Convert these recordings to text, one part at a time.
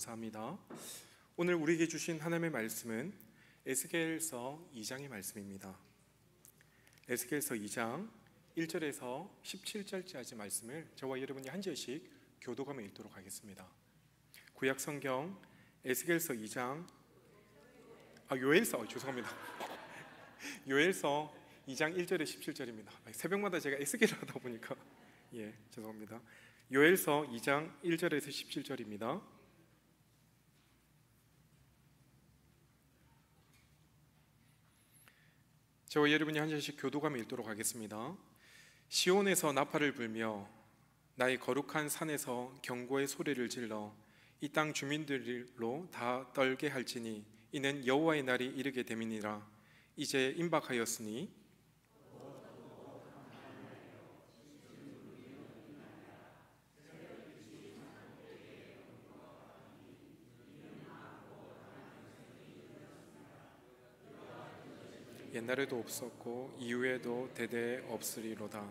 감사합니다. 오늘 우리에게 주신 하나님의 말씀은 에스겔서 2장의 말씀입니다. 에스겔서 2장 1절에서 17절까지 말씀을 저와 여러분이 한 절씩 교도감에 읽도록 하겠습니다. 구약 성경 에스겔서 2장 요엘서 2장 1절에 17절입니다. 새벽마다 제가 에스겔을 하다 보니까 죄송합니다. 요엘서 2장 1절에서 17절입니다. 저와 여러분이 한 절씩 교도감에 읽도록 하겠습니다. 시온에서 나팔을 불며 나의 거룩한 산에서 경고의 소리를 질러 이 땅 주민들로 다 떨게 할지니 이는 여호와의 날이 이르게 됨이니라. 이제 임박하였으니 옛날에도 없었고 이후에도 대대 없으리로다.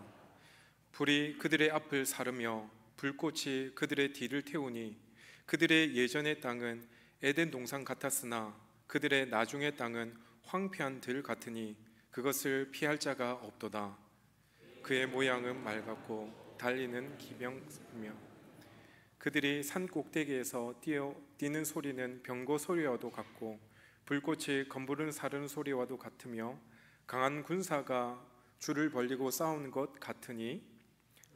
불이 그들의 앞을 사르며 불꽃이 그들의 뒤를 태우니 그들의 예전의 땅은 에덴 동산 같았으나 그들의 나중의 땅은 황폐한 들 같으니 그것을 피할 자가 없도다. 그의 모양은 맑았고 달리는 기병이며 그들이 산 꼭대기에서 뛰는 소리는 병거 소리와도 같고 불꽃이 검부른 사르는 소리와도 같으며 강한 군사가 줄을 벌리고 싸우는 것 같으니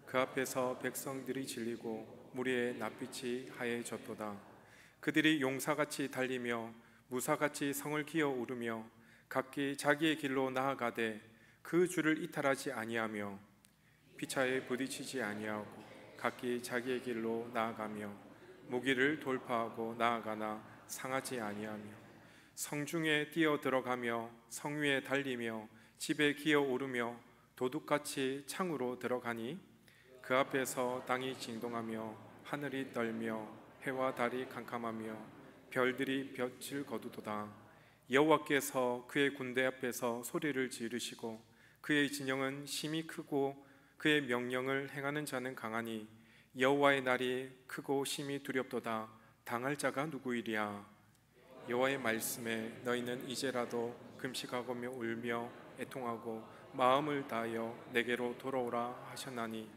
그 앞에서 백성들이 질리고 무리의 낯빛이 하얘졌도다. 그들이 용사같이 달리며 무사같이 성을 기어 오르며 각기 자기의 길로 나아가되 그 줄을 이탈하지 아니하며 피차에 부딪히지 아니하고 각기 자기의 길로 나아가며 무기를 돌파하고 나아가나 상하지 아니하며 성중에 뛰어 들어가며 성 위에 달리며 집에 기어 오르며 도둑같이 창으로 들어가니 그 앞에서 땅이 진동하며 하늘이 떨며 해와 달이 캄캄하며 별들이 볕을 거두도다. 여호와께서 그의 군대 앞에서 소리를 지르시고 그의 진영은 심히 크고 그의 명령을 행하는 자는 강하니 여호와의 날이 크고 심히 두렵도다. 당할 자가 누구이랴. 여호와의 말씀에 너희는 이제라도 금식하고며 울며 애통하고 마음을 다하여 내게로 돌아오라 하셨나니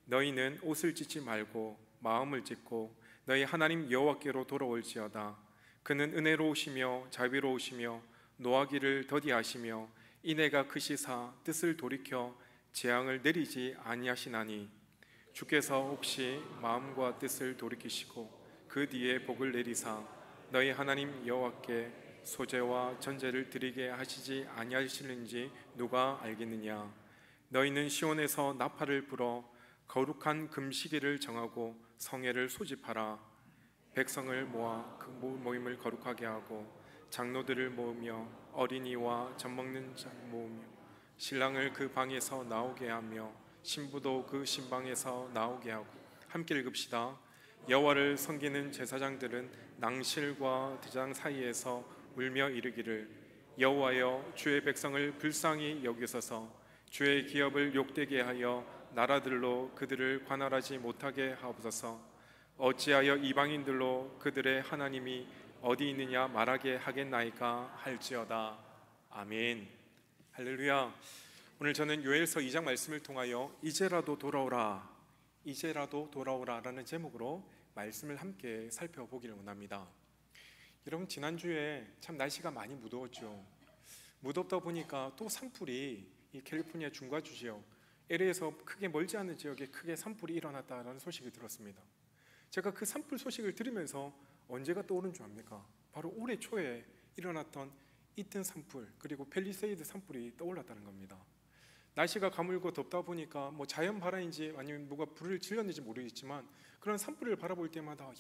너희는 옷을 찢지 말고 마음을 찢고 너희 하나님 여호와께로 돌아올지어다. 그는 은혜로우시며 자비로우시며 노하기를 더디하시며 인애가 크시사 뜻을 돌이켜 재앙을 내리지 아니하시나니 주께서 혹시 마음과 뜻을 돌이키시고 그 뒤에 복을 내리사 너희 하나님 여호와께 소제와 전제를 드리게 하시지 아니하시는지 누가 알겠느냐. 너희는 시온에서 나팔을 불어 거룩한 금시기를 정하고 성회를 소집하라. 백성을 모아 그 모임을 거룩하게 하고 장로들을 모으며 어린이와 젖먹는 자 모으며 신랑을 그 방에서 나오게 하며 신부도 그 신방에서 나오게 하고 함께 읽읍시다. 여호와를 섬기는 제사장들은 낭실과 대장 사이에서 울며 이르기를 여호와여 주의 백성을 불쌍히 여기소서. 주의 기업을 욕되게 하여 나라들로 그들을 관할하지 못하게 하옵소서. 어찌하여 이방인들로 그들의 하나님이 어디 있느냐 말하게 하겠나이까 할지어다. 아멘. 할렐루야. 오늘 저는 요엘서 2장 말씀을 통하여 이제라도 돌아오라, 이제라도 돌아오라 라는 제목으로 말씀을 함께 살펴보기를 원합니다. 여러분, 지난주에 참 날씨가 많이 무더웠죠. 무덥다 보니까 또 산불이 이 캘리포니아 중과 지역 LA에서 크게 멀지 않은 지역에 크게 산불이 일어났다는 소식을 들었습니다. 제가 그 산불 소식을 들으면서 언제가 떠오른 줄 압니까? 바로 올해 초에 일어났던 이튼 산불, 그리고 팰리세이드 산불이 떠올랐다는 겁니다. 날씨가 가물고 덥다 보니까 뭐 자연 발화인지 아니면 누가 불을 질렀는지 모르겠지만 그런 산불을 바라볼 때마다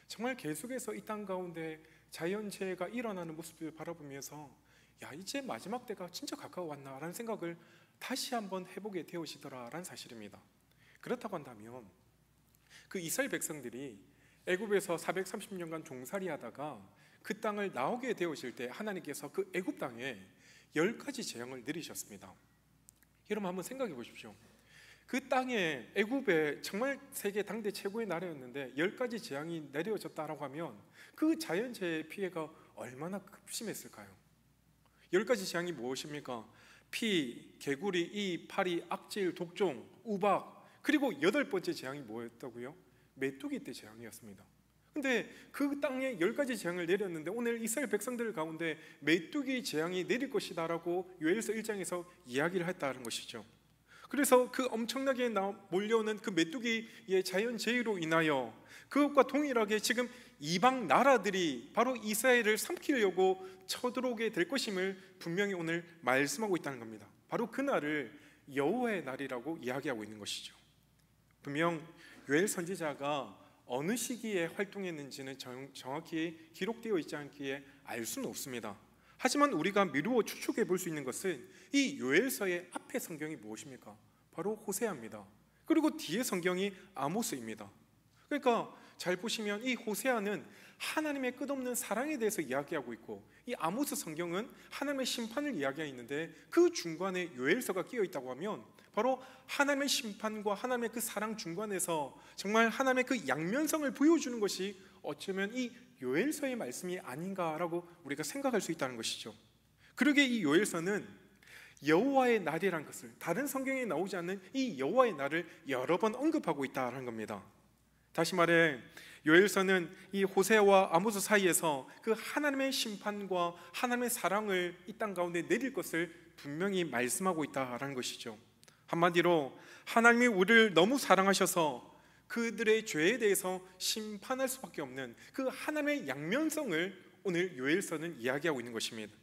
정말 계속해서 이 땅 가운데 자연재해가 일어나는 모습을 바라보면서 이제 마지막 때가 진짜 가까워왔나 라는 생각을 다시 한번 해보게 되어지더라라는 사실입니다. 그렇다고 한다면 그 이스라엘 백성들이 애굽에서 430년간 종살이 하다가 그 땅을 나오게 되어질 때 하나님께서 그 애굽 땅에 10가지 재앙을 내리셨습니다. 여러분 한번 생각해 보십시오. 그 땅에 애굽에 정말 세계 당대 최고의 나라였는데 10가지 재앙이 내려졌다라고 하면 그 자연재해 피해가 얼마나 급심했을까요? 10가지 재앙이 무엇입니까? 피, 개구리, 이, 파리, 악질, 독종, 우박, 그리고 8번째 재앙이 뭐였다고요? 메뚜기 때 재앙이었습니다. 근데 그 땅에 10가지 재앙을 내렸는데 오늘 이스라엘 백성들 가운데 메뚜기 재앙이 내릴 것이다라고 요엘서 1장에서 이야기를 했다는 것이죠. 그래서 그 엄청나게 몰려오는 그 메뚜기의 자연재해로 인하여 그것과 동일하게 지금 이방 나라들이 바로 이스라엘을 삼키려고 쳐들어오게 될 것임을 분명히 오늘 말씀하고 있다는 겁니다. 바로 그날을 여호와의 날이라고 이야기하고 있는 것이죠. 분명 요엘 선지자가 어느 시기에 활동했는지는 정확히 기록되어 있지 않기에 알 수는 없습니다. 하지만 우리가 미루어 추측해 볼 수 있는 것은 이 요엘서의 앞에 성경이 무엇입니까? 바로 호세아입니다. 그리고 뒤에 성경이 아모스입니다. 그러니까 잘 보시면 이 호세아는 하나님의 끝없는 사랑에 대해서 이야기하고 있고 이 아모스 성경은 하나님의 심판을 이야기하고 있는데 그 중간에 요엘서가 끼어 있다고 하면 바로 하나님의 심판과 하나님의 그 사랑 중간에서 정말 하나님의 그 양면성을 보여주는 것이 어쩌면 이 요엘서의 말씀이 아닌가라고 우리가 생각할 수 있다는 것이죠. 그러게 이 요엘서는 여호와의 날이라는 것을 다른 성경에 나오지 않는 이 여호와의 날을 여러 번 언급하고 있다는 겁니다. 다시 말해 요엘서는 이 호세아와 아모스 사이에서 그 하나님의 심판과 하나님의 사랑을 이 땅 가운데 내릴 것을 분명히 말씀하고 있다는 것이죠. 한마디로 하나님이 우리를 너무 사랑하셔서 그들의 죄에 대해서 심판할 수밖에 없는 그 하나님의 양면성을 오늘 요엘서는 이야기하고 있는 것입니다.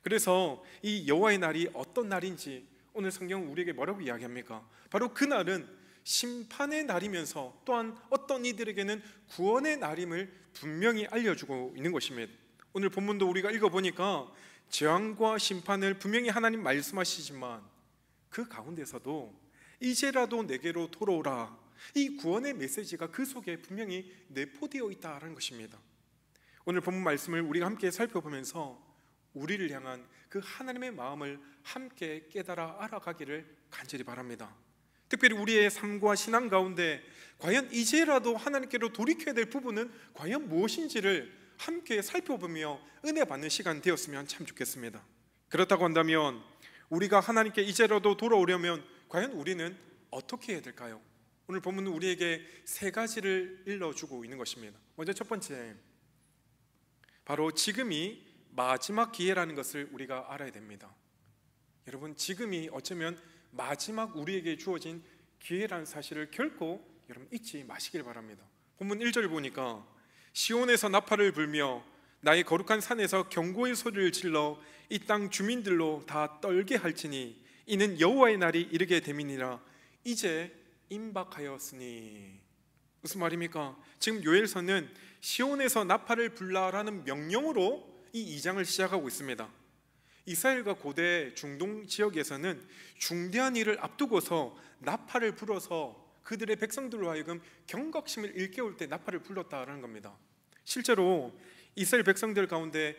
그래서 이 여호와의 날이 어떤 날인지 오늘 성경은 우리에게 뭐라고 이야기합니까? 바로 그 날은 심판의 날이면서 또한 어떤 이들에게는 구원의 날임을 분명히 알려주고 있는 것입니다. 오늘 본문도 우리가 읽어보니까 재앙과 심판을 분명히 하나님 말씀하시지만 그 가운데서도 이제라도 내게로 돌아오라, 이 구원의 메시지가 그 속에 분명히 내포되어 있다는 것입니다. 오늘 본문 말씀을 우리가 함께 살펴보면서 우리를 향한 그 하나님의 마음을 함께 깨달아 알아가기를 간절히 바랍니다. 특별히 우리의 삶과 신앙 가운데 과연 이제라도 하나님께로 돌이켜야 될 부분은 과연 무엇인지를 함께 살펴보며 은혜 받는 시간 되었으면 참 좋겠습니다. 그렇다고 한다면 우리가 하나님께 이제라도 돌아오려면 과연 우리는 어떻게 해야 될까요? 오늘 본문은 우리에게 3가지를 일러주고 있는 것입니다. 먼저 첫 번째, 바로 지금이 마지막 기회라는 것을 우리가 알아야 됩니다. 여러분, 지금이 어쩌면 마지막 우리에게 주어진 기회라는 사실을 결코 여러분 잊지 마시길 바랍니다. 본문 1절 보니까 시온에서 나팔을 불며 나의 거룩한 산에서 경고의 소리를 질러 이 땅 주민들로 다 떨게 할지니 이는 여호와의 날이 이르게 됨이니라. 이제 임박하였으니. 무슨 말입니까? 지금 요엘서는 시온에서 나팔을 불라라는 명령으로 이 2장을 시작하고 있습니다. 이스라엘과 고대 중동 지역에서는 중대한 일을 앞두고서 나팔을 불어서 그들의 백성들로 하여금 경각심을 일깨울 때 나팔을 불렀다라는 겁니다. 실제로 이스라엘 백성들 가운데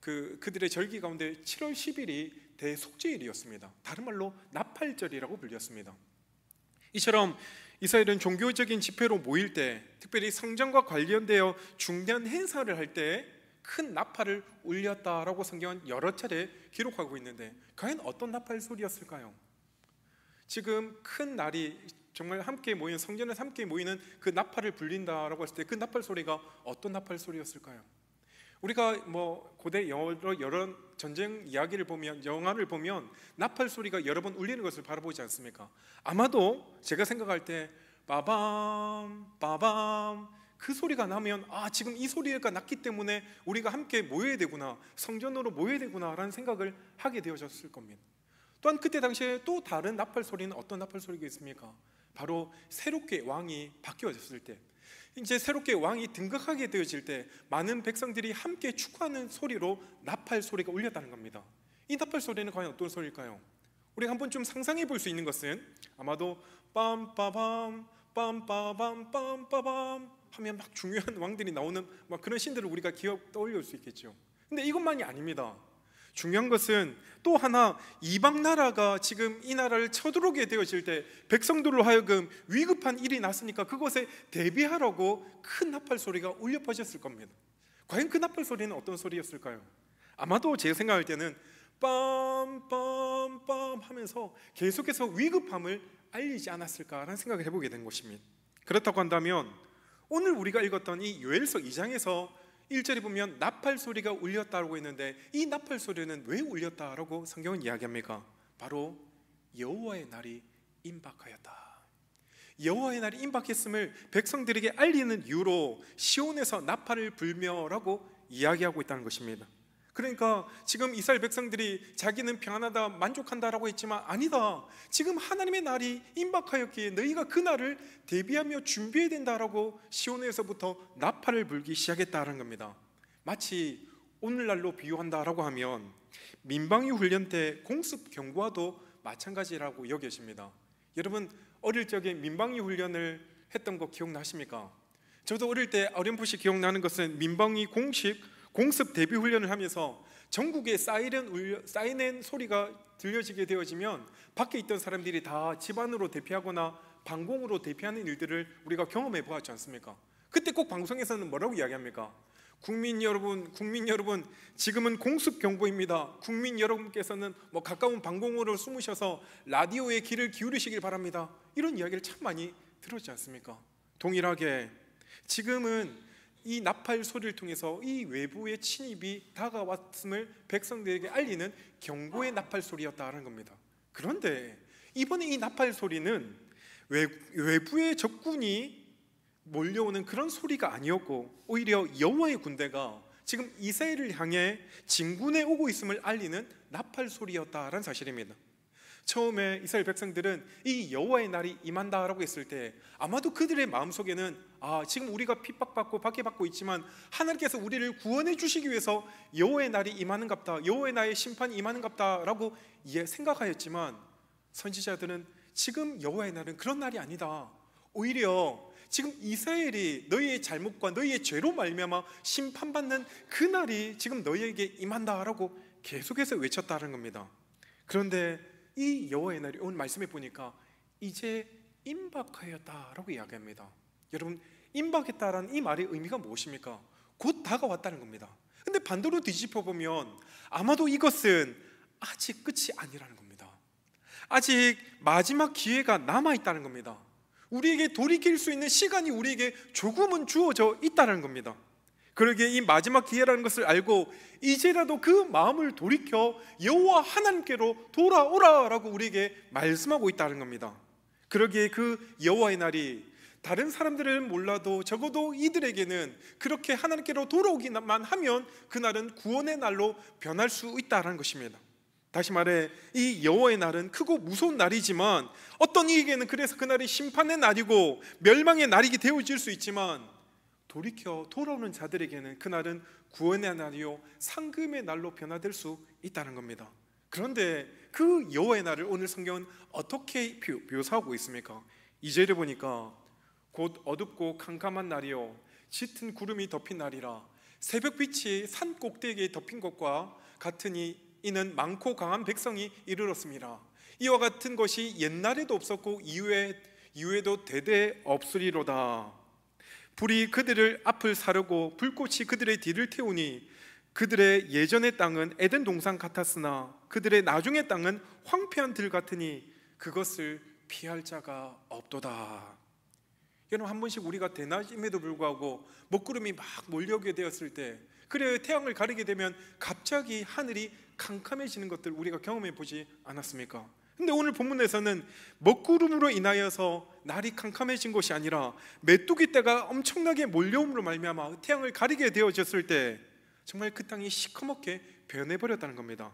그들의 절기 가운데 7월 10일이 대속죄일이었습니다. 다른 말로 나팔절이라고 불렸습니다. 이처럼 이스라엘은 종교적인 집회로 모일 때, 특별히 성전과 관련되어 중대한 행사를 할 때 큰 나팔을 울렸다라고 성경은 여러 차례 기록하고 있는데 과연 어떤 나팔 소리였을까요? 지금 큰 날이 정말 함께 모이는, 성전에서 함께 모이는 그 나팔을 불린다라고 했을 때 그 나팔 소리가 어떤 나팔 소리였을까요? 우리가 고대 여러 전쟁 이야기를 보면, 영화를 보면 나팔 소리가 여러 번 울리는 것을 바라보지 않습니까? 아마도 제가 생각할 때 빠밤 빠밤 그 소리가 나면 지금 이 소리가 났기 때문에 우리가 함께 모여야 되구나, 성전으로 모여야 되구나 라는 생각을 하게 되어졌을 겁니다. 또한 그때 당시에 또 다른 나팔 소리는 어떤 나팔 소리가 있습니까? 바로 새롭게 왕이 바뀌어졌을 때, 이제 새롭게 왕이 등극하게 되어질 때 많은 백성들이 함께 축하하는 소리로 나팔 소리가 울렸다는 겁니다. 이 나팔 소리는 과연 어떤 소리일까요? 우리가 한번 좀 상상해 볼 수 있는 것은 아마도 빰빠밤 빰빠밤 빰빠밤 하면 막 중요한 왕들이 나오는 막 그런 신들을 우리가 떠올릴 수 있겠죠. 근데 이것만이 아닙니다. 중요한 것은 또 하나, 이방 나라가 지금 이 나라를 쳐들어오게 되어질 때 백성들로 하여금 위급한 일이 났으니까 그것에 대비하라고 큰 나팔 소리가 울려 퍼졌을 겁니다. 과연 그 나팔 소리는 어떤 소리였을까요? 아마도 제 생각할 때는 빰빰빰 하면서 계속해서 위급함을 알리지 않았을까라는 생각을 해보게 된 것입니다. 그렇다고 한다면 오늘 우리가 읽었던 이 요엘서 2장에서 1절에 보면 나팔 소리가 울렸다고 했는데, 이 나팔 소리는 왜 울렸다라고 성경은 이야기합니까? 바로 여호와의 날이 임박하였다. 여호와의 날이 임박했음을 백성들에게 알리는 이유로 시온에서 나팔을 불며라고 이야기하고 있다는 것입니다. 그러니까 지금 이스라엘 백성들이 자기는 평안하다, 만족한다라고 했지만 아니다, 지금 하나님의 날이 임박하였기에 너희가 그 날을 대비하며 준비해야 된다라고 시온에서부터 나팔을 불기 시작했다는 겁니다. 마치 오늘날로 비유한다라고 하면 민방위 훈련 때 공습 경보와도 마찬가지라고 여겨집니다. 여러분, 어릴 적에 민방위 훈련을 했던 거 기억나십니까? 저도 어릴 때 어렴풋이 기억나는 것은 민방위 공습 대비 훈련을 하면서 전국에 사이렌 소리가 들려지게 되어지면 밖에 있던 사람들이 다 집 안으로 대피하거나 방공으로 대피하는 일들을 우리가 경험해 보았지 않습니까? 그때 꼭 방송에서는 뭐라고 이야기합니까? 국민 여러분, 지금은 공습 경보입니다. 국민 여러분께서는 가까운 방공으로 숨으셔서 라디오에 귀를 기울이시길 바랍니다. 이런 이야기를 참 많이 들었지 않습니까? 동일하게 지금은 이 나팔 소리를 통해서 이 외부의 침입이 다가왔음을 백성들에게 알리는 경고의 나팔 소리였다는 겁니다. 그런데 이번에 이 나팔 소리는 외부의 적군이 몰려오는 그런 소리가 아니었고, 오히려 여호와의 군대가 지금 이스라엘을 향해 진군해 오고 있음을 알리는 나팔 소리였다라는 사실입니다. 처음에 이스라엘 백성들은 이 여호와의 날이 임한다라고 했을 때 아마도 그들의 마음속에는 지금 우리가 핍박받고 박해받고 있지만 하나님께서 우리를 구원해 주시기 위해서 여호와의 날이 임하는갑다, 여호와의 날의 심판이 임하는갑다라고 생각하였지만, 선지자들은 지금 여호와의 날은 그런 날이 아니다, 오히려 지금 이스라엘이 너희의 잘못과 너희의 죄로 말미암아 심판받는 그 날이 지금 너희에게 임한다라고 계속해서 외쳤다는 겁니다. 그런데 이 여호와의 날이 오늘 말씀해 보니까 이제 임박하였다라고 이야기합니다. 여러분, 임박했다라는 이 말의 의미가 무엇입니까? 곧 다가왔다는 겁니다. 근데 반대로 뒤집어 보면 아마도 이것은 아직 끝이 아니라는 겁니다. 아직 마지막 기회가 남아있다는 겁니다. 우리에게 돌이킬 수 있는 시간이 우리에게 조금은 주어져 있다는 겁니다. 그러기에 이 마지막 기회라는 것을 알고 이제라도 그 마음을 돌이켜 여호와 하나님께로 돌아오라라고 우리에게 말씀하고 있다는 겁니다. 그러기에 그 여호와의 날이 다른 사람들은 몰라도 적어도 이들에게는 그렇게 하나님께로 돌아오기만 하면 그날은 구원의 날로 변할 수 있다는 것입니다. 다시 말해, 이 여호와의 날은 크고 무서운 날이지만 어떤 이에게는 그래서 그날이 심판의 날이고 멸망의 날이 되어질 수 있지만, 돌이켜 돌아오는 자들에게는 그날은 구원의 날이요 상금의 날로 변화될 수 있다는 겁니다. 그런데 그 여호와의 날을 오늘 성경은 어떻게 묘사하고 있습니까? 2절에 보니까 곧 어둡고 캄캄한 날이요 짙은 구름이 덮인 날이라 새벽빛이 산 꼭대기에 덮인 것과 같으니 이는 많고 강한 백성이 이르렀습니다. 이와 같은 것이 옛날에도 없었고 이후에도 대대 없으리로다. 불이 그들을 앞을 사르고 불꽃이 그들의 뒤를 태우니 그들의 예전의 땅은 에덴 동산 같았으나 그들의 나중의 땅은 황폐한 들 같으니 그것을 피할 자가 없도다. 여러분, 한 번씩 우리가 대낮임에도 불구하고 먹구름이 막 몰려오게 되었을 때, 그래 태양을 가리게 되면 갑자기 하늘이 캄캄해지는 것들 우리가 경험해 보지 않았습니까? 근데 오늘 본문에서는 먹구름으로 인하여서 날이 캄캄해진 것이 아니라 메뚜기 떼가 엄청나게 몰려옴으로 말미암아 태양을 가리게 되어졌을 때 정말 그 땅이 시커멓게 변해버렸다는 겁니다.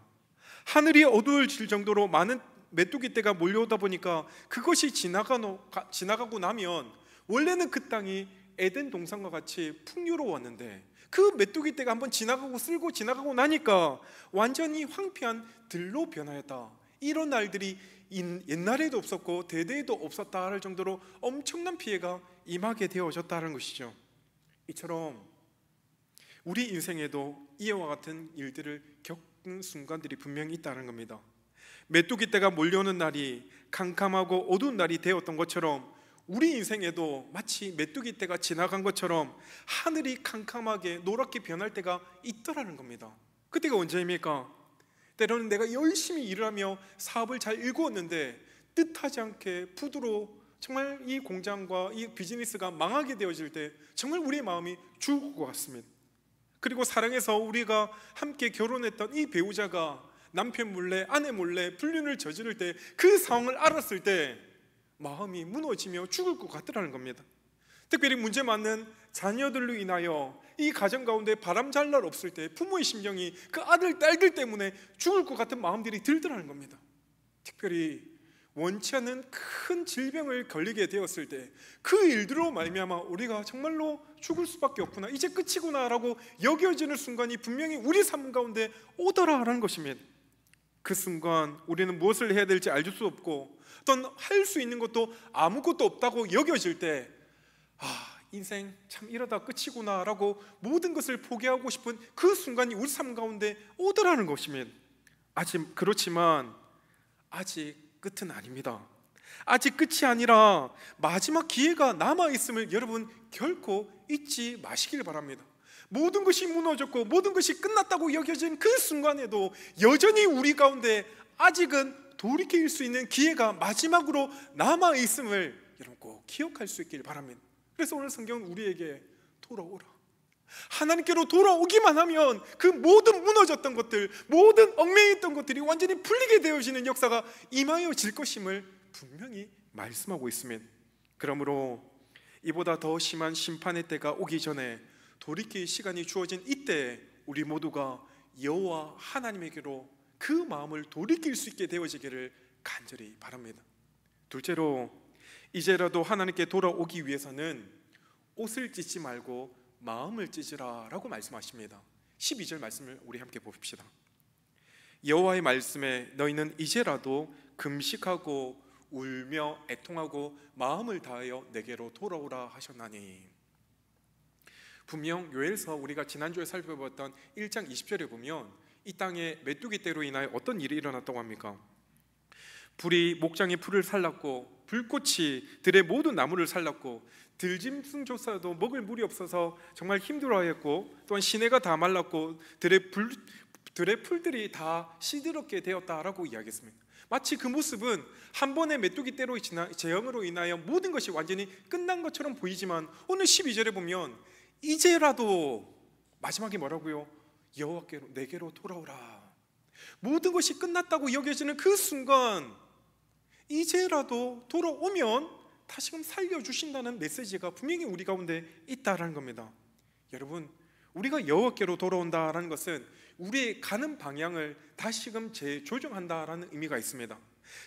하늘이 어두워질 정도로 많은 메뚜기 떼가 몰려오다 보니까 그것이 지나가고 나면 원래는 그 땅이 에덴 동산과 같이 풍요로웠는데 그 메뚜기 떼가 한번 지나가고 쓸고 지나가고 나니까 완전히 황폐한 들로 변하였다. 이런 날들이 옛날에도 없었고 대대에도 없었다 할 정도로 엄청난 피해가 임하게 되어졌다는 것이죠. 이처럼 우리 인생에도 이와 같은 일들을 순간들이 분명히 있다는 겁니다. 메뚜기 떼가 몰려오는 날이 캄캄하고 어두운 날이 되었던 것처럼 우리 인생에도 마치 메뚜기 떼가 지나간 것처럼 하늘이 캄캄하게 노랗게 변할 때가 있더라는 겁니다. 그때가 언제입니까? 때로는 내가 열심히 일을 하며 사업을 잘 일구었는데 뜻하지 않게 부두로 정말 이 공장과 이 비즈니스가 망하게 되어질 때 정말 우리의 마음이 죽을 것 같습니다. 그리고 사랑해서 우리가 함께 결혼했던 이 배우자가 남편 몰래 아내 몰래 불륜을 저지를 때 그 상황을 알았을 때 마음이 무너지며 죽을 것 같더라는 겁니다. 특별히 문제 많는 자녀들로 인하여 이 가정 가운데 바람 잘 날 없을 때 부모의 심정이 그 아들 딸들 때문에 죽을 것 같은 마음들이 들더라는 겁니다. 특별히 원치 않는 큰 질병을 걸리게 되었을 때 그 일들로 말미암아 우리가 정말로 죽을 수밖에 없구나, 이제 끝이구나 라고 여겨지는 순간이 분명히 우리 삶 가운데 오더라라는 것입니다. 그 순간 우리는 무엇을 해야 될지 알 수 없고 또는 할 수 있는 것도 아무것도 없다고 여겨질 때 인생 참 이러다 끝이구나 라고 모든 것을 포기하고 싶은 그 순간이 우리 삶 가운데 오더라는 것입니다. 그렇지만 아직 끝은 아닙니다. 아직 끝이 아니라 마지막 기회가 남아있음을 여러분 결코 잊지 마시길 바랍니다. 모든 것이 무너졌고 모든 것이 끝났다고 여겨진 그 순간에도 여전히 우리 가운데 아직은 돌이킬 수 있는 기회가 마지막으로 남아있음을 여러분 꼭 기억할 수 있길 바랍니다. 그래서 오늘 성경은 우리에게 돌아오라, 하나님께로 돌아오기만 하면 그 모든 무너졌던 것들, 모든 얽매였던 것들이 완전히 풀리게 되어지는 역사가 임하여질 것임을 분명히 말씀하고 있습니다. 그러므로 이보다 더 심한 심판의 때가 오기 전에 돌이킬 시간이 주어진 이때 우리 모두가 여호와 하나님에게로 그 마음을 돌이킬 수 있게 되어지기를 간절히 바랍니다. 둘째로, 이제라도 하나님께 돌아오기 위해서는 옷을 찢지 말고 마음을 찢으라 라고 말씀하십니다. 12절 말씀을 우리 함께 봅시다. 여호와의 말씀에 너희는 이제라도 금식하고 울며 애통하고 마음을 다하여 내게로 돌아오라 하셨나니. 분명 요엘서 우리가 지난주에 살펴봤던 1장 20절에 보면 이 땅에 메뚜기 떼로 인하여 어떤 일이 일어났다고 합니까? 불이 목장의 풀을 살랐고 불꽃이 들의 모든 나무를 살랐고 들짐승조차도 먹을 물이 없어서 정말 힘들어하였고 또한 시내가 다 말랐고 들의 풀들이 다 시들었게 되었다라고 이야기했습니다. 마치 그 모습은 한 번의 메뚜기 떼로 재앙으로 인하여 모든 것이 완전히 끝난 것처럼 보이지만 오늘 12절에 보면 이제라도 마지막에 뭐라고요? 여호와께로 내게로 돌아오라. 모든 것이 끝났다고 여겨지는 그 순간 이제라도 돌아오면 다시금 살려주신다는 메시지가 분명히 우리 가운데 있다라는 겁니다. 여러분, 우리가 여호와께로 돌아온다라는 것은 우리의 가는 방향을 다시금 재조정한다라는 의미가 있습니다.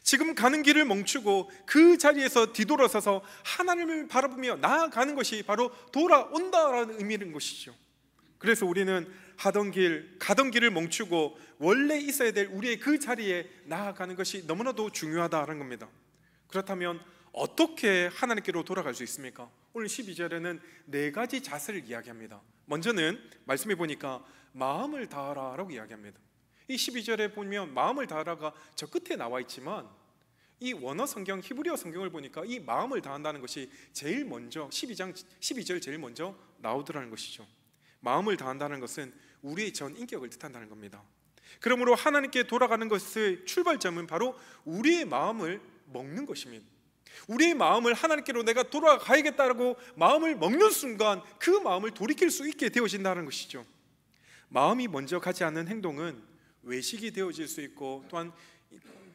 지금 가는 길을 멈추고 그 자리에서 뒤돌아서서 하나님을 바라보며 나아가는 것이 바로 돌아온다라는 의미인 것이죠. 그래서 우리는 가던 길을 멈추고 원래 있어야 될 우리의 그 자리에 나아가는 것이 너무나도 중요하다는 겁니다. 그렇다면 어떻게 하나님께로 돌아갈 수 있습니까? 오늘 12절에는 4가지 자세를 이야기합니다. 먼저는 말씀해 보니까 마음을 다하라 라고 이야기합니다. 이 12절에 보면 마음을 다하라가 저 끝에 나와 있지만 이 원어 성경 히브리어 성경을 보니까 이 마음을 다한다는 것이 제일 먼저 12절 제일 먼저 나오더라는 것이죠. 마음을 다한다는 것은 우리의 전 인격을 뜻한다는 겁니다. 그러므로 하나님께 돌아가는 것의 출발점은 바로 우리의 마음을 먹는 것입니다. 우리의 마음을 하나님께로 내가 돌아가야겠다라고 마음을 먹는 순간 그 마음을 돌이킬 수 있게 되어진다는 것이죠. 마음이 먼저 가지 않는 행동은 외식이 되어질 수 있고 또한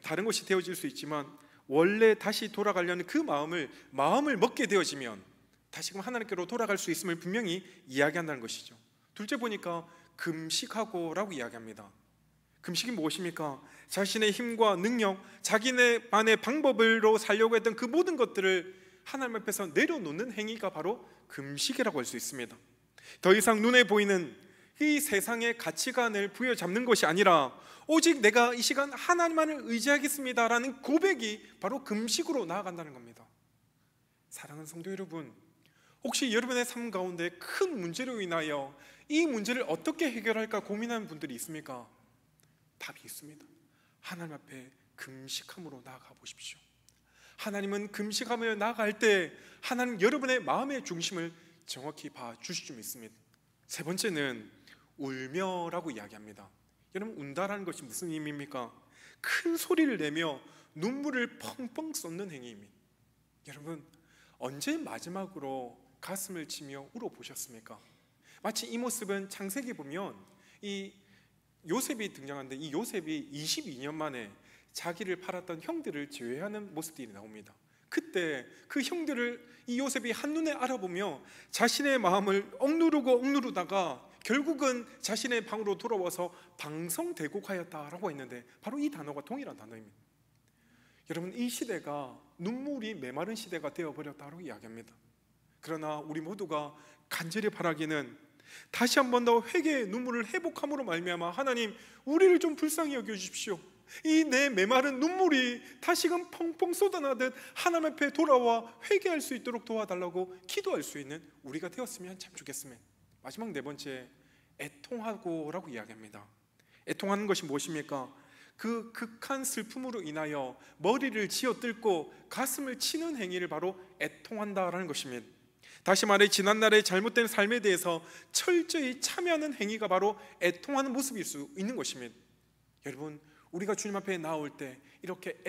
다른 것이 되어질 수 있지만 원래 다시 돌아가려는 그 마음을 먹게 되어지면 다시금 하나님께로 돌아갈 수 있음을 분명히 이야기한다는 것이죠. 둘째 보니까 금식하고 라고 이야기합니다. 금식이 무엇입니까? 자신의 힘과 능력, 자기네만의 방법으로 살려고 했던 그 모든 것들을 하나님 앞에서 내려놓는 행위가 바로 금식이라고 할 수 있습니다. 더 이상 눈에 보이는 이 세상의 가치관을 부여잡는 것이 아니라 오직 내가 이 시간 하나님만을 의지하겠습니다라는 고백이 바로 금식으로 나아간다는 겁니다. 사랑하는 성도 여러분, 혹시 여러분의 삶 가운데 큰 문제로 인하여 이 문제를 어떻게 해결할까 고민하는 분들이 있습니까? 답이 있습니다. 하나님 앞에 금식함으로 나아가 보십시오. 하나님은 금식하며 나아갈 때 하나님 여러분의 마음의 중심을 정확히 봐주실 줄 믿습니다. 세 번째는 울며라고 이야기합니다. 여러분, 운다라는 것이 무슨 의미입니까? 큰 소리를 내며 눈물을 펑펑 쏟는 행위입니다. 여러분, 언제 마지막으로 가슴을 치며 울어보셨습니까? 마치 이 모습은 창세기 보면 이 요셉이 등장하는데, 이 요셉이 22년 만에 자기를 팔았던 형들을 제외하는 모습들이 나옵니다. 그때 그 형들을 이 요셉이 한눈에 알아보며 자신의 마음을 억누르다가 결국은 자신의 방으로 돌아와서 방성대곡하였다라고 했는데, 바로 이 단어가 동일한 단어입니다. 여러분, 이 시대가 눈물이 메마른 시대가 되어버렸다고 이야기합니다. 그러나 우리 모두가 간절히 바라기는 다시 한 번 더 회개의 눈물을 회복함으로 말미암아 하나님, 우리를 좀 불쌍히 여겨주십시오. 이 내 메마른 눈물이 다시금 펑펑 쏟아나듯 하나님 앞에 돌아와 회개할 수 있도록 도와달라고 기도할 수 있는 우리가 되었으면 참 좋겠습니다. 마지막 네 번째, 애통하고라고 이야기합니다. 애통하는 것이 무엇입니까? 그 극한 슬픔으로 인하여 머리를 쥐어뜯고 가슴을 치는 행위를 바로 애통한다라는 것입니다. 다시 말해, 지난날의 잘못된 삶에 대해서 철저히 참여하는 행위가 바로 애통하는 모습일 수 있는 것입니다. 여러분, 우리가 주님 앞에 나올 때 이렇게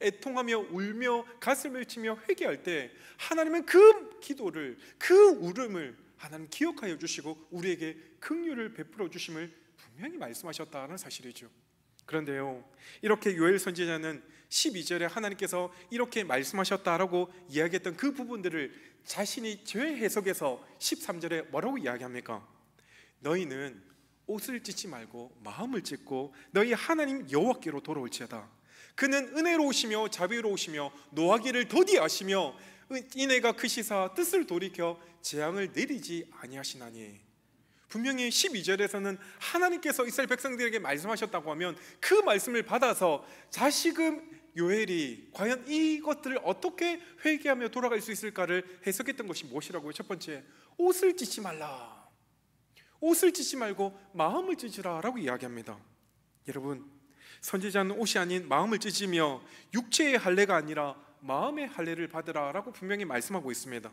애통하며 울며 가슴을 치며 회개할 때 하나님은 그 기도를, 그 울음을 하나님 기억하여 주시고 우리에게 긍휼을 베풀어 주심을 분명히 말씀하셨다는 사실이죠. 그런데요, 이렇게 요엘 선지자는 12절에 하나님께서 이렇게 말씀하셨다라고 이야기했던 그 부분들을 자신이 재해석해서 13절에 뭐라고 이야기합니까? 너희는 옷을 찢지 말고 마음을 찢고 너희 하나님 여호와께로 돌아올지어다. 그는 은혜로우시며 자비로우시며 노하기를 더디하시며 인애가 크시사 뜻을 돌이켜 재앙을 내리지 아니하시나니. 분명히 12절에서는 하나님께서 이스라엘 백성들에게 말씀하셨다고 하면 그 말씀을 받아서 다시금 요엘이 과연 이것들을 어떻게 회개하며 돌아갈 수 있을까를 해석했던 것이 무엇이라고요? 첫 번째, 옷을 찢지 말라. 옷을 찢지 말고 마음을 찢으라 라고 이야기합니다. 여러분, 선지자는 옷이 아닌 마음을 찢으며 육체의 할례가 아니라 마음의 할례를 받으라 라고 분명히 말씀하고 있습니다.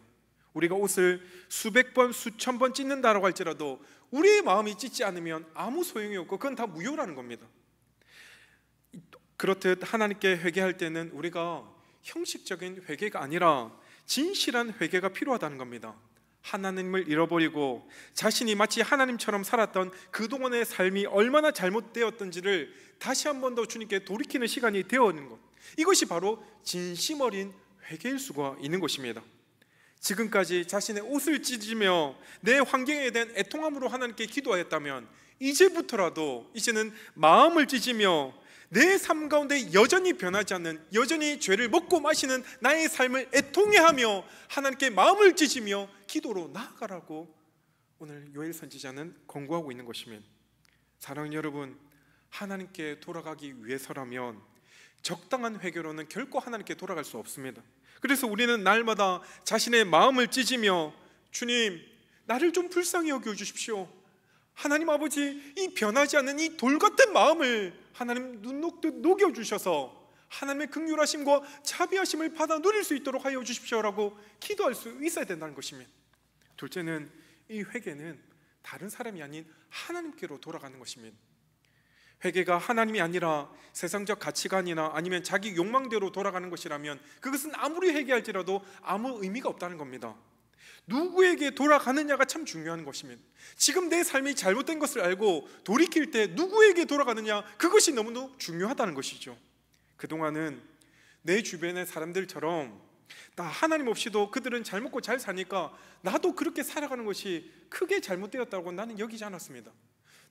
우리가 옷을 수백 번 수천 번 찢는다라고 할지라도 우리의 마음이 찢지 않으면 아무 소용이 없고 그건 다 무효라는 겁니다. 그렇듯 하나님께 회개할 때는 우리가 형식적인 회개가 아니라 진실한 회개가 필요하다는 겁니다. 하나님을 잃어버리고 자신이 마치 하나님처럼 살았던 그동안의 삶이 얼마나 잘못되었던지를 다시 한 번 더 주님께 돌이키는 시간이 되어오는 것, 이것이 바로 진심 어린 회개일 수가 있는 것입니다. 지금까지 자신의 옷을 찢으며 내 환경에 대한 애통함으로 하나님께 기도하였다면 이제는 마음을 찢으며 내 삶 가운데 여전히 변하지 않는, 여전히 죄를 먹고 마시는 나의 삶을 애통해하며 하나님께 마음을 찢으며 기도로 나아가라고 오늘 요엘 선지자는 권고하고 있는 것이면, 사랑하는 여러분, 하나님께 돌아가기 위해서라면 적당한 회개로는 결코 하나님께 돌아갈 수 없습니다. 그래서 우리는 날마다 자신의 마음을 찢으며 주님, 나를 좀 불쌍히 여겨주십시오. 하나님 아버지, 이 변하지 않는 이 돌같은 마음을 하나님 눈 녹듯 녹여주셔서 하나님의 긍휼하심과 자비하심을 받아 누릴 수 있도록 하여 주십시오라고 기도할 수 있어야 된다는 것입니다. 둘째는, 이 회개는 다른 사람이 아닌 하나님께로 돌아가는 것입니다. 회개가 하나님이 아니라 세상적 가치관이나 아니면 자기 욕망대로 돌아가는 것이라면 그것은 아무리 회개할지라도 아무 의미가 없다는 겁니다. 누구에게 돌아가느냐가 참 중요한 것입니다. 지금 내 삶이 잘못된 것을 알고 돌이킬 때 누구에게 돌아가느냐, 그것이 너무도 중요하다는 것이죠. 그동안은 내 주변의 사람들처럼 나 하나님 없이도 그들은 잘 먹고 잘 사니까 나도 그렇게 살아가는 것이 크게 잘못되었다고 나는 여기지 않았습니다.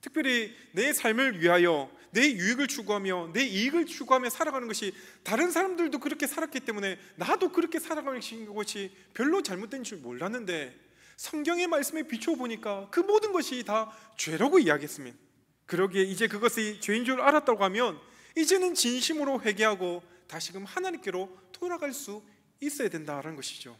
특별히 내 삶을 위하여 내 유익을 추구하며 내 이익을 추구하며 살아가는 것이 다른 사람들도 그렇게 살았기 때문에 나도 그렇게 살아가는 것이 별로 잘못된 줄 몰랐는데, 성경의 말씀에 비춰보니까 그 모든 것이 다 죄라고 이야기했습니다. 그러기에 이제 그것이 죄인 줄 알았다고 하면 이제는 진심으로 회개하고 다시금 하나님께로 돌아갈 수 있어야 된다는 것이죠.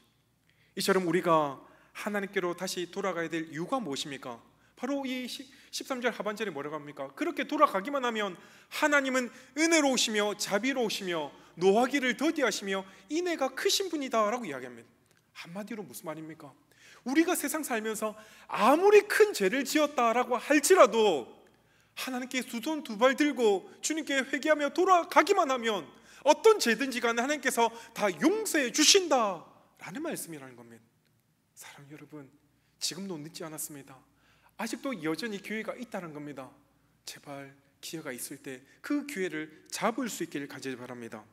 이처럼 우리가 하나님께로 다시 돌아가야 될 이유가 무엇입니까? 바로 이 13절 하반절에 뭐라고 합니까? 그렇게 돌아가기만 하면 하나님은 은혜로우시며 자비로우시며 노하기를 더디하시며 인애가 크신 분이다 라고 이야기합니다. 한마디로 무슨 말입니까? 우리가 세상 살면서 아무리 큰 죄를 지었다라고 할지라도 하나님께 두 손 두 발 들고 주님께 회개하며 돌아가기만 하면 어떤 죄든지 간에 하나님께서 다 용서해 주신다라는 말씀이라는 겁니다. 사랑하는 여러분, 지금도 늦지 않았습니다. 아직도 여전히 기회가 있다는 겁니다. 제발 기회가 있을 때 그 기회를 잡을 수 있기를 간절히 바랍니다.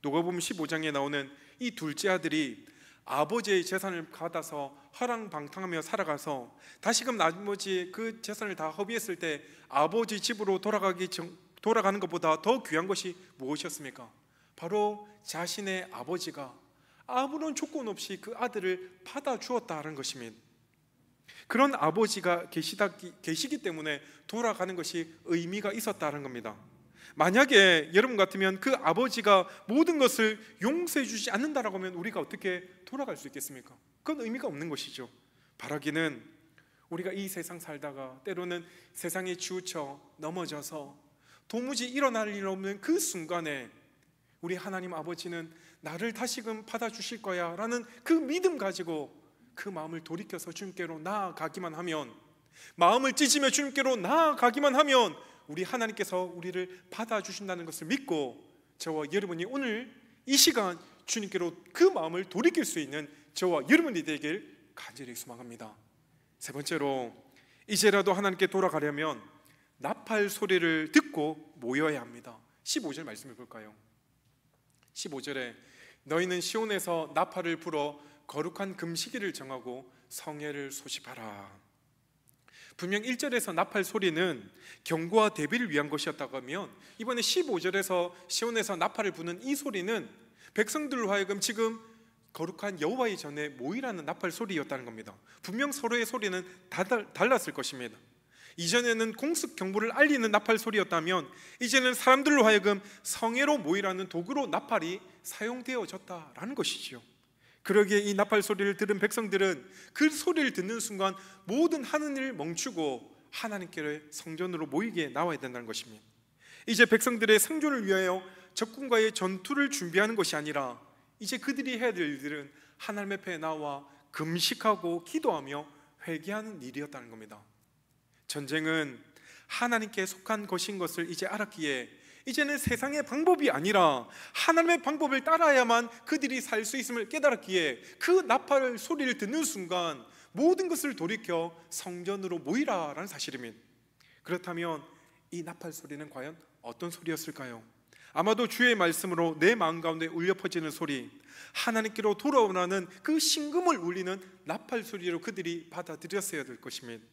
누가복음 15장에 나오는 이 둘째 아들이 아버지의 재산을 받아서 허랑방탕하며 살아가서 다시금 나머지 그 재산을 다 허비했을 때 아버지 집으로 돌아가는 것보다 더 귀한 것이 무엇이었습니까? 바로 자신의 아버지가 아무런 조건 없이 그 아들을 받아주었다는 것입니다. 그런 아버지가 계시기 때문에 돌아가는 것이 의미가 있었다는 겁니다. 만약에 여러분 같으면 그 아버지가 모든 것을 용서해 주지 않는다라고 하면 우리가 어떻게 돌아갈 수 있겠습니까? 그건 의미가 없는 것이죠. 바라기는 우리가 이 세상 살다가 때로는 세상에 치우쳐 넘어져서 도무지 일어날 일 없는 그 순간에 우리 하나님 아버지는 나를 다시금 받아주실 거야 라는 그 믿음 가지고 그 마음을 돌이켜서 주님께로 나아가기만 하면, 마음을 찢으며 주님께로 나아가기만 하면 우리 하나님께서 우리를 받아주신다는 것을 믿고 저와 여러분이 오늘 이 시간 주님께로 그 마음을 돌이킬 수 있는 저와 여러분이 되길 간절히 소망합니다. 세 번째로, 이제라도 하나님께 돌아가려면 나팔 소리를 듣고 모여야 합니다. 15절 말씀을 볼까요? 15절에 너희는 시온에서 나팔을 불어 거룩한 금식일을 정하고 성회를 소집하라. 분명 1절에서 나팔 소리는 경고와 대비를 위한 것이었다고 하면 이번에 15절에서 시온에서 나팔을 부는 이 소리는 백성들로 하여금 지금 거룩한 여호와의 전에 모이라는 나팔 소리였다는 겁니다. 분명 서로의 소리는 달랐을 것입니다. 이전에는 공습 경보를 알리는 나팔 소리였다면 이제는 사람들로 하여금 성회로 모이라는 도구로 나팔이 사용되어졌다라는 것이지요. 그러기에 이 나팔 소리를 들은 백성들은 그 소리를 듣는 순간 모든 하는 일을 멈추고 하나님께 성전으로 모이게 나와야 된다는 것입니다. 이제 백성들의 생존을 위하여 적군과의 전투를 준비하는 것이 아니라 이제 그들이 해야 될 일들은 하나님 앞에 나와 금식하고 기도하며 회개하는 일이었다는 겁니다. 전쟁은 하나님께 속한 것인 것을 이제 알았기에 이제는 세상의 방법이 아니라 하나님의 방법을 따라야만 그들이 살 수 있음을 깨달았기에 그 나팔 소리를 듣는 순간 모든 것을 돌이켜 성전으로 모이라라는 사실입니다. 그렇다면 이 나팔 소리는 과연 어떤 소리였을까요? 아마도 주의 말씀으로 내 마음 가운데 울려 퍼지는 소리, 하나님께로 돌아오라는 그 신금을 울리는 나팔 소리로 그들이 받아들였어야 될 것입니다.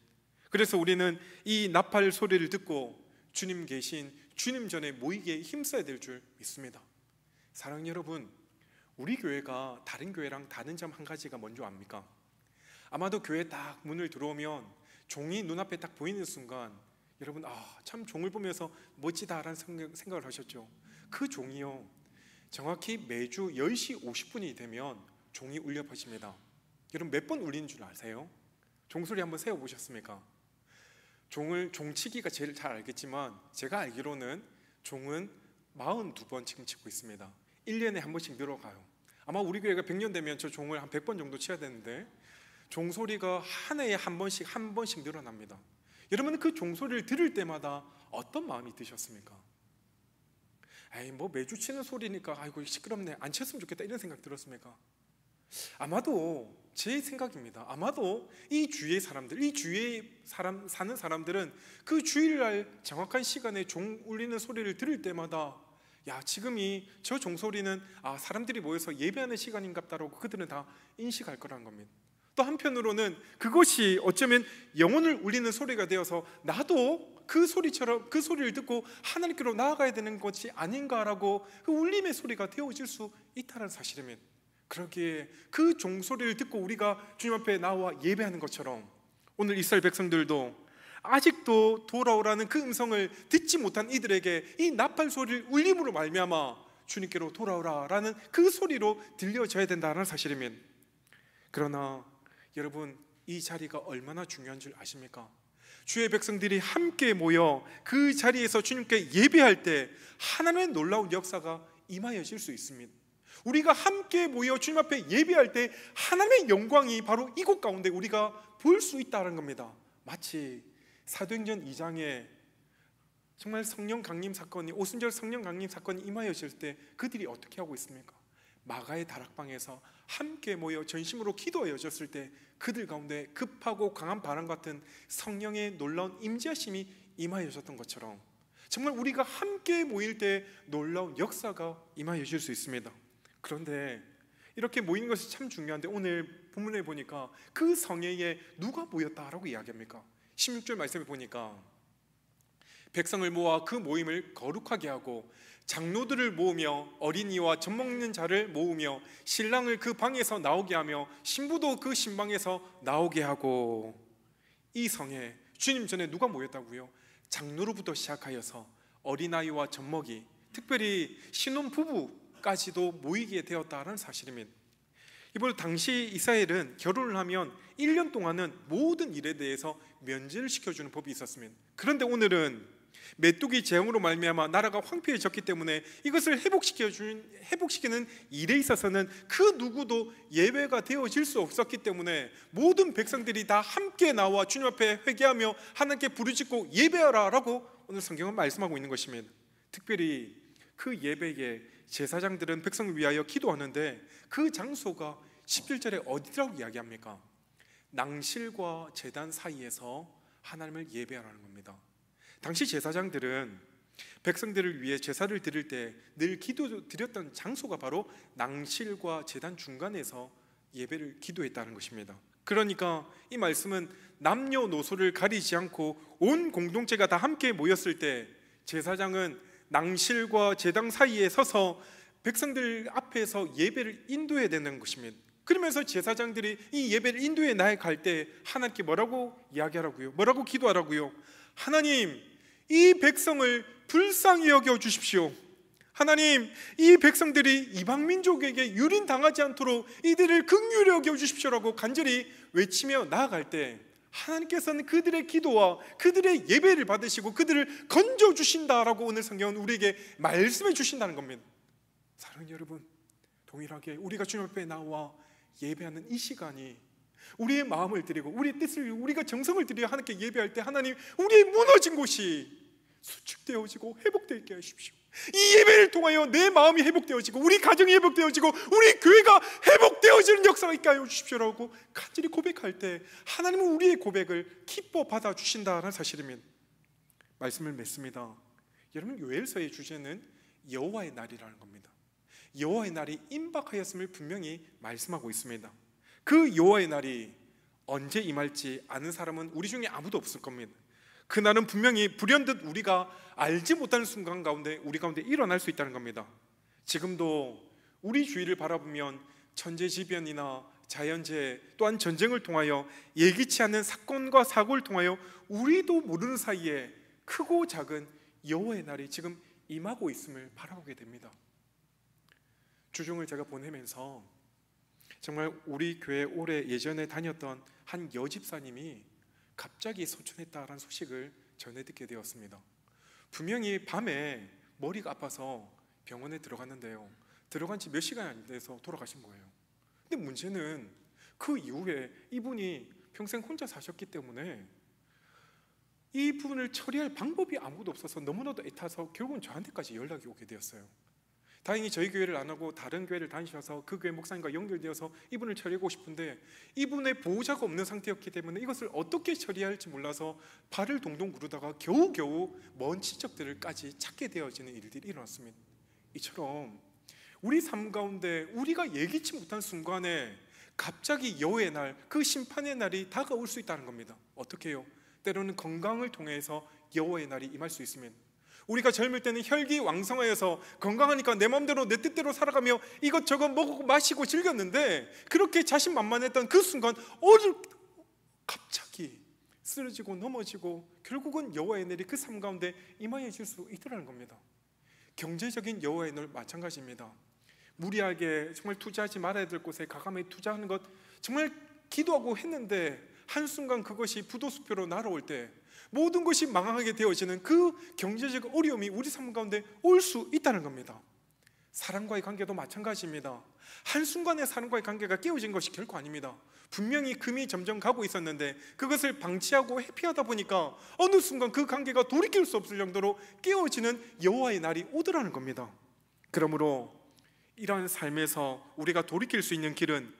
그래서 우리는 이 나팔 소리를 듣고 주님 계신 주님 전에 모이기에 힘써야 될 줄 믿습니다. 사랑하는 여러분, 우리 교회가 다른 교회랑 다른 점 한 가지가 뭔지 압니까? 아마도 교회 딱 문을 들어오면 종이 눈앞에 딱 보이는 순간 여러분 참 종을 보면서 멋지다라는 생각을 하셨죠? 그 종이요, 정확히 매주 10시 50분이 되면 종이 울려 퍼집니다. 여러분 몇 번 울리는 줄 아세요? 종소리 한번 세어보셨습니까? 종치기가 제일 잘 알겠지만 제가 알기로는 종은 42번 지금 치고 있습니다. 1년에 한 번씩 늘어가요. 아마 우리 교회가 100년 되면 저 종을 한 100번 정도 쳐야 되는데 종소리가 한 해에 한 번씩 늘어납니다. 여러분은 그 종소리를 들을 때마다 어떤 마음이 드셨습니까? 뭐 매주 치는 소리니까 아이고 시끄럽네, 안 쳤으면 좋겠다 이런 생각 들었습니까? 아마도 제 생각입니다. 아마도 이 주위의 사람들, 이 주위에 사는 사람들은 그 주일날 정확한 시간에 종 울리는 소리를 들을 때마다 야, 지금이 저 종소리는 사람들이 모여서 예배하는 시간인갑다라고 그들은 다 인식할 거라는 겁니다. 또 한편으로는 그것이 어쩌면 영혼을 울리는 소리가 되어서 나도 그 소리처럼 그 소리를 듣고 하나님께로 나아가야 되는 것이 아닌가라고 그 울림의 소리가 되어질 수 있다는 사실입니다. 그러기에 그 종소리를 듣고 우리가 주님 앞에 나와 예배하는 것처럼 오늘 이스라엘 백성들도 아직도 돌아오라는 그 음성을 듣지 못한 이들에게 이 나팔 소리를 울림으로 말미암아 주님께로 돌아오라라는 그 소리로 들려져야 된다는 사실입니다. 그러나 여러분, 이 자리가 얼마나 중요한 줄 아십니까? 주의 백성들이 함께 모여 그 자리에서 주님께 예배할 때 하나님의 놀라운 역사가 임하여질 수 있습니다. 우리가 함께 모여 주님 앞에 예배할 때 하나님의 영광이 바로 이곳 가운데 우리가 볼 수 있다는 겁니다. 마치 사도행전 2장에 정말 성령 강림 사건이, 오순절 성령 강림 사건이 임하여질 때 그들이 어떻게 하고 있습니까? 마가의 다락방에서 함께 모여 전심으로 기도하여졌을 때 그들 가운데 급하고 강한 바람 같은 성령의 놀라운 임재하심이 임하여졌던 것처럼 정말 우리가 함께 모일 때 놀라운 역사가 임하여질 수 있습니다. 그런데 이렇게 모이는 것이 참 중요한데 오늘 본문에 보니까 그 성회에 누가 모였다라고 이야기합니까? 16절 말씀에 보니까 백성을 모아 그 모임을 거룩하게 하고 장로들을 모으며 어린이와 젖 먹는 자를 모으며 신랑을 그 방에서 나오게 하며 신부도 그 신방에서 나오게 하고. 이 성에 주님 전에 누가 모였다고요? 장로로부터 시작하여서 어린아이와 젖먹이, 특별히 신혼부부까지도 모이게 되었다는 사실입니다. 이번 당시 이스라엘은 결혼을 하면 1년 동안은 모든 일에 대해서 면제를 시켜주는 법이 있었습니다. 그런데 오늘은 메뚜기 재앙으로 말미암아 나라가 황폐해졌기 때문에 이것을 회복시키는 일에 있어서는 그 누구도 예외가 되어질 수 없었기 때문에 모든 백성들이 다 함께 나와 주님 앞에 회개하며 하나님께 부르짖고 예배하라 라고 오늘 성경은 말씀하고 있는 것입니다. 특별히 그 예배에 제사장들은 백성을 위하여 기도하는데 그 장소가 17절에 어디라고 이야기합니까? 낭실과 제단 사이에서 하나님을 예배하라는 겁니다. 당시 제사장들은 백성들을 위해 제사를 드릴 때 늘 기도드렸던 장소가 바로 낭실과 제단 중간에서 예배를 기도했다는 것입니다. 그러니까 이 말씀은 남녀노소를 가리지 않고 온 공동체가 다 함께 모였을 때 제사장은 낭실과 제단 사이에 서서 백성들 앞에서 예배를 인도해야 되는 것입니다. 그러면서 제사장들이 이 예배를 인도해 나갈 때 하나님께 뭐라고 이야기하라고요? 뭐라고 기도하라고요? 하나님, 이 백성을 불쌍히 여겨 주십시오. 하나님, 이 백성들이 이방 민족에게 유린당하지 않도록 이들을 긍휼히 여겨 주십시오라고 간절히 외치며 나아갈 때 하나님께서는 그들의 기도와 그들의 예배를 받으시고 그들을 건져주신다라고 오늘 성경은 우리에게 말씀해 주신다는 겁니다. 사랑하는 여러분, 동일하게 우리가 주님 앞에 나와 예배하는 이 시간이 우리의 마음을 드리고 우리의 뜻을, 우리가 정성을 들여 하나님께 예배할 때 하나님, 우리의 무너진 곳이 수축되어지고 회복되게 하십시오. 이 예배를 통하여 내 마음이 회복되어지고 우리 가정이 회복되어지고 우리 교회가 회복되어지는 역사가 있게 하여 주십시오라고 간절히 고백할 때 하나님은 우리의 고백을 기뻐 받아주신다는 사실입니다. 말씀을 맺습니다. 여러분, 요엘서의 주제는 여호와의 날이라는 겁니다. 여호와의 날이 임박하였음을 분명히 말씀하고 있습니다. 그 여호와의 날이 언제 임할지 아는 사람은 우리 중에 아무도 없을 겁니다. 그날은 분명히 불현듯 우리가 알지 못하는 순간 가운데 우리 가운데 일어날 수 있다는 겁니다. 지금도 우리 주위를 바라보면 천재지변이나 자연재해 또한 전쟁을 통하여 예기치 않은 사건과 사고를 통하여 우리도 모르는 사이에 크고 작은 여호와의 날이 지금 임하고 있음을 바라보게 됩니다. 주중을 제가 보내면서 정말 우리 교회 오래 예전에 다녔던 한 여집사님이 갑자기 소천했다라는 소식을 전해 듣게 되었습니다. 분명히 밤에 머리가 아파서 병원에 들어갔는데요, 들어간 지 몇 시간이 안 돼서 돌아가신 거예요. 근데 문제는 그 이후에 이분이 평생 혼자 사셨기 때문에 이 부분을 처리할 방법이 아무것도 없어서 너무나도 애타서 결국은 저한테까지 연락이 오게 되었어요. 다행히 저희 교회를 안 하고 다른 교회를 다니셔서 그 교회 목사님과 연결되어서 이분을 처리하고 싶은데 이분의 보호자가 없는 상태였기 때문에 이것을 어떻게 처리할지 몰라서 발을 동동 구르다가 겨우겨우 먼 친척들을까지 찾게 되어지는 일들이 일어났습니다. 이처럼 우리 삶 가운데 우리가 예기치 못한 순간에 갑자기 여호와의 날, 그 심판의 날이 다가올 수 있다는 겁니다. 어떻게 해요? 때로는 건강을 통해서 여호와의 날이 임할 수 있습니다. 우리가 젊을 때는 혈기왕성하여서 건강하니까 내 마음대로 내 뜻대로 살아가며 이것저것 먹고 마시고 즐겼는데 그렇게 자신만만했던 그 순간 갑자기 쓰러지고 넘어지고 결국은 여호와의 날이 그 삶 가운데 임하여질 수 있더라는 겁니다. 경제적인 여호와의 날 마찬가지입니다. 무리하게 정말 투자하지 말아야 될 곳에 과감하게 투자하는 것, 정말 기도하고 했는데 한순간 그것이 부도수표로 날아올 때 모든 것이 망하게 되어지는 그 경제적 어려움이 우리 삶 가운데 올 수 있다는 겁니다. 사람과의 관계도 마찬가지입니다. 한순간에 사람과의 관계가 깨어진 것이 결코 아닙니다. 분명히 금이 점점 가고 있었는데 그것을 방치하고 회피하다 보니까 어느 순간 그 관계가 돌이킬 수 없을 정도로 깨어지는 여호와의 날이 오더라는 겁니다. 그러므로 이러한 삶에서 우리가 돌이킬 수 있는 길은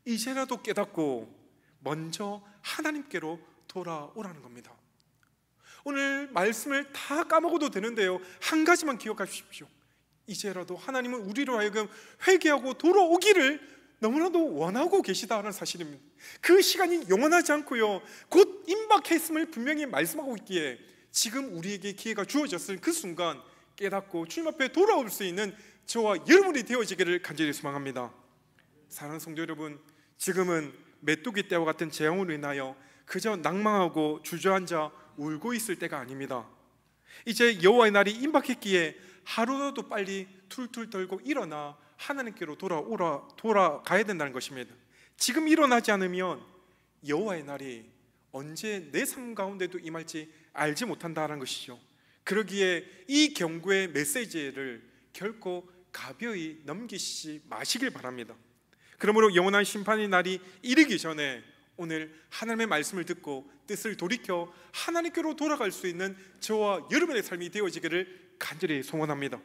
이제라도 깨닫고 먼저 하나님께로 돌아오라는 겁니다. 오늘 말씀을 다 까먹어도 되는데요, 한 가지만 기억하십시오. 이제라도 하나님은 우리로 하여금 회개하고 돌아오기를 너무나도 원하고 계시다는 사실입니다. 그 시간이 영원하지 않고요, 곧 임박했음을 분명히 말씀하고 있기에 지금 우리에게 기회가 주어졌을 그 순간 깨닫고 주님 앞에 돌아올 수 있는 저와 여러분이 되어지기를 간절히 소망합니다. 사랑하는 성도 여러분, 지금은 메뚜기 떼와 같은 재앙으로 인하여 그저 낭망하고 주저앉아 울고 있을 때가 아닙니다. 이제 여호와의 날이 임박했기에 하루라도 빨리 툴툴 떨고 일어나 하나님께로 돌아가야 된다는 것입니다. 지금 일어나지 않으면 여호와의 날이 언제 내 삶 가운데도 임할지 알지 못한다는 것이죠. 그러기에 이 경고의 메시지를 결코 가벼이 넘기시지 마시길 바랍니다. 그러므로 영원한 심판의 날이 이르기 전에 오늘 하나님의 말씀을 듣고 뜻을 돌이켜 하나님께로 돌아갈 수 있는 저와 여러분의 삶이 되어지기를 간절히 소원합니다.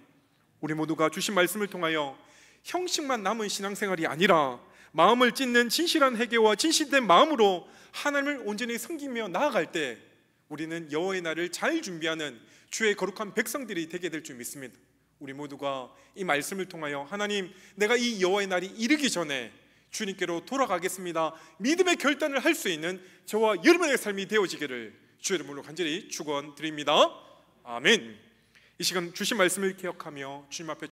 우리 모두가 주신 말씀을 통하여 형식만 남은 신앙생활이 아니라 마음을 찢는 진실한 회개와 진실된 마음으로 하나님을 온전히 섬기며 나아갈 때 우리는 여호와의 날을 잘 준비하는 주의 거룩한 백성들이 되게 될 줄 믿습니다. 우리 모두가 이 말씀을 통하여 하나님, 내가 이 여호와의 날이 이르기 전에 주님께로 돌아가겠습니다, 믿음의 결단을 할 수 있는 저와 여러분의 삶이 되어지기를 주의 이름으로 간절히 축원드립니다. 아멘. 이 시간 주신 말씀을 기억하며 주님 앞에